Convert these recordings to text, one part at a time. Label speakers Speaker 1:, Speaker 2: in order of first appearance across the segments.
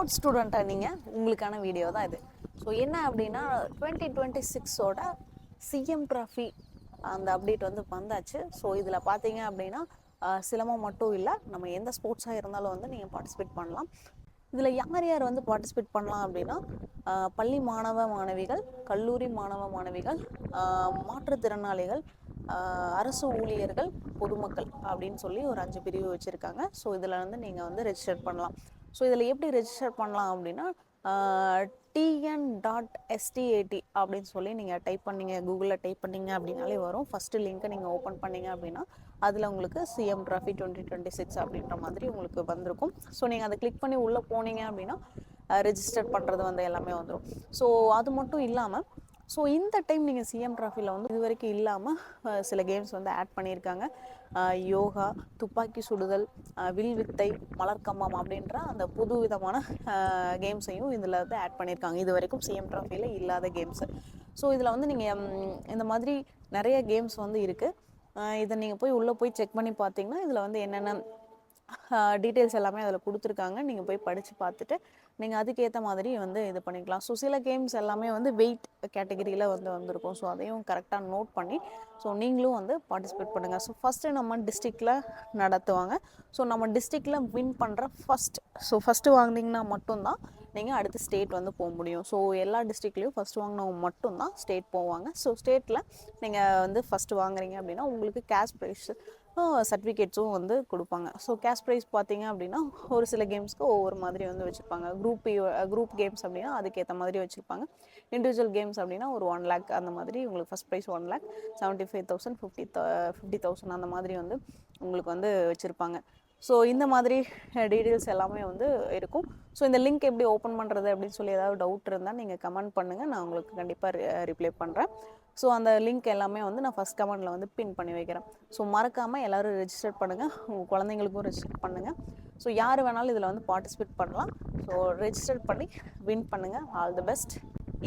Speaker 1: Sports ஸ்டூடெண்ட்டாக நீங்கள் உங்களுக்கான வீடியோ தான் இது. ஸோ என்ன அப்படின்னா 2026ஓட சிஎம் ட்ராஃபி அந்த அப்டேட் வந்து வந்தாச்சு. ஸோ இதில் பார்த்தீங்க அப்படின்னா சிலம்பம் மட்டும் இல்லை, நம்ம எந்த ஸ்போர்ட்ஸாக இருந்தாலும் வந்து நீங்கள் பார்ட்டிசிபேட் பண்ணலாம். இதில் யார் யார் வந்து பார்ட்டிசிபேட் பண்ணலாம் அப்படின்னா பள்ளி மாணவ மாணவிகள், கல்லூரி மாணவ மாணவிகள், மாற்றுத்திறனாளிகள், அரசு ஊழியர்கள், பொதுமக்கள் அப்படின்னு சொல்லி ஒரு 5 பிரிவு வச்சுருக்காங்க. ஸோ இதில் வந்து நீங்கள் வந்து ரெஜிஸ்டர் பண்ணலாம். ஸோ இதில் எப்படி ரெஜிஸ்டர் பண்ணலாம் அப்படின்னா tn.stat அப்படின்னு சொல்லி நீங்கள் டைப் பண்ணிங்க, கூகுளில் டைப் பண்ணிங்க அப்படின்னாலே வரும். ஃபஸ்ட்டு லிங்க்கை நீங்கள் ஓப்பன் பண்ணிங்க அப்படின்னா அதில் உங்களுக்கு சிஎம் ட்ராஃபி 2026 அப்படின்ற மாதிரி உங்களுக்கு வந்திருக்கும். ஸோ நீங்கள் அதை கிளிக் பண்ணி உள்ளே போனீங்க அப்படின்னா ரெஜிஸ்டர் பண்ணுறது வந்து எல்லாமே வந்துடும். ஸோ அது மட்டும் இல்லாமல் இந்த டைம் நீங்கள் சிஎம் ட்ராஃபியில் வந்து இது வரைக்கும் இல்லாமல் சில கேம்ஸ் வந்து ஆட் பண்ணியிருக்காங்க. யோகா, துப்பாக்கி சுடுதல், வில்வித்தை, மலர்கம்பம் அப்படின்ற அந்த புது விதமான கேம்ஸையும் இதில் வந்து ஆட் பண்ணியிருக்காங்க. இது வரைக்கும் சிஎம் ட்ராஃபியில் இல்லாத கேம்ஸு. ஸோ இதில் வந்து நீங்கள் இந்த மாதிரி நிறைய கேம்ஸ் வந்து இருக்குது. இதை நீங்கள் போய் உள்ளே போய் செக் பண்ணி பார்த்தீங்கன்னா இதில் வந்து என்னென்ன டீட்டெயில்ஸ் எல்லாமே அதில் கொடுத்துருக்காங்க. நீங்கள் போய் படித்து பார்த்துட்டு நீங்கள் அதுக்கேற்ற மாதிரி வந்து இது பண்ணிக்கலாம். ஸோ சில கேம்ஸ் எல்லாமே வந்து வெயிட் கேட்டகரியில் வந்து வந்திருக்கும். ஸோ அதையும் கரெக்டாக நோட் பண்ணி நீங்களும் வந்து பார்ட்டிசிபேட் பண்ணுங்கள். ஸோ ஃபஸ்ட்டு நம்ம டிஸ்ட்ரிக்டில் நடத்துவாங்க. ஸோ நம்ம டிஸ்ட்ரிக்டில் வின் பண்ணுற ஃபஸ்ட்டு வாங்கினீங்கன்னா மட்டும்தான் நீங்கள் அடுத்து ஸ்டேட் வந்து போக முடியும். ஸோ எல்லா டிஸ்ட்ரிக்ட்லேயும் ஃபஸ்ட்டு வாங்கினவங்க மட்டும்தான் ஸ்டேட் போவாங்க. ஸோ ஸ்டேட்டில் நீங்கள் வந்து ஃபஸ்ட்டு வாங்குறீங்க அப்படின்னா உங்களுக்கு கேஷ் ப்ரைஸ் சர்டிஃபிகேட்ஸும் வந்து கொடுப்பாங்க. ஸோ கேஷ் ப்ரைஸ் பார்த்தீங்க அப்படின்னா ஒரு சில கேம்ஸ்க்கு ஒவ்வொரு மாதிரி வந்து வச்சுருப்பாங்க. குரூப் கேம்ஸ் அப்படின்னா அதுக்கேற்ற மாதிரி வச்சுருப்பாங்க. இண்டிவிஜுவல் கேம்ஸ் அப்படின்னா ஒரு 1 lakh அந்த மாதிரி உங்களுக்கு ஃபஸ்ட் ப்ரைஸ் 1 lakh, 75,000, 50,000 அந்த மாதிரி வந்து உங்களுக்கு வந்து வச்சுருப்பாங்க. ஸோ இந்த மாதிரி டீட்டெயில்ஸ் எல்லாமே வந்து இருக்கும். ஸோ இந்த லிங்க் எப்படி ஓப்பன் பண்ணுறது அப்படின்னு சொல்லி ஏதாவது டவுட் இருந்தால் நீங்கள் கமெண்ட் பண்ணுங்கள், நான் உங்களுக்கு கண்டிப்பாக ரிப்ளை பண்ணுறேன். ஸோ அந்த லிங்க் எல்லாமே வந்து நான் ஃபஸ்ட் கமெண்டில் வந்து பின் பண்ணி வைக்கிறேன். ஸோ மறக்காமல் எல்லோரும் ரெஜிஸ்டர் பண்ணுங்கள், உங்கள் குழந்தைங்களுக்கும் ரெஜிஸ்டர் பண்ணுங்கள். ஸோ யார் வேணாலும் இதில் வந்து பார்ட்டிசிபேட் பண்ணலாம். ஸோ ரெஜிஸ்டர் பண்ணி வின் பண்ணுங்கள். All the best.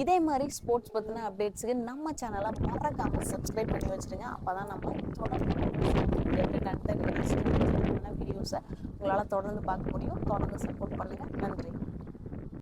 Speaker 1: இதே மாதிரி ஸ்போர்ட்ஸ் பற்றின அப்டேட்ஸுக்கு நம்ம சேனலை மறக்காமல் சப்ஸ்கிரைப் பண்ணி வச்சுருங்க. அப்போ தான் நம்ம தொடர்ந்து வீடியோஸை உங்களால் தொடர்ந்து பார்க்க முடியும். தொடர்ந்து சப்போர்ட் பண்ணுங்கள். நன்றி.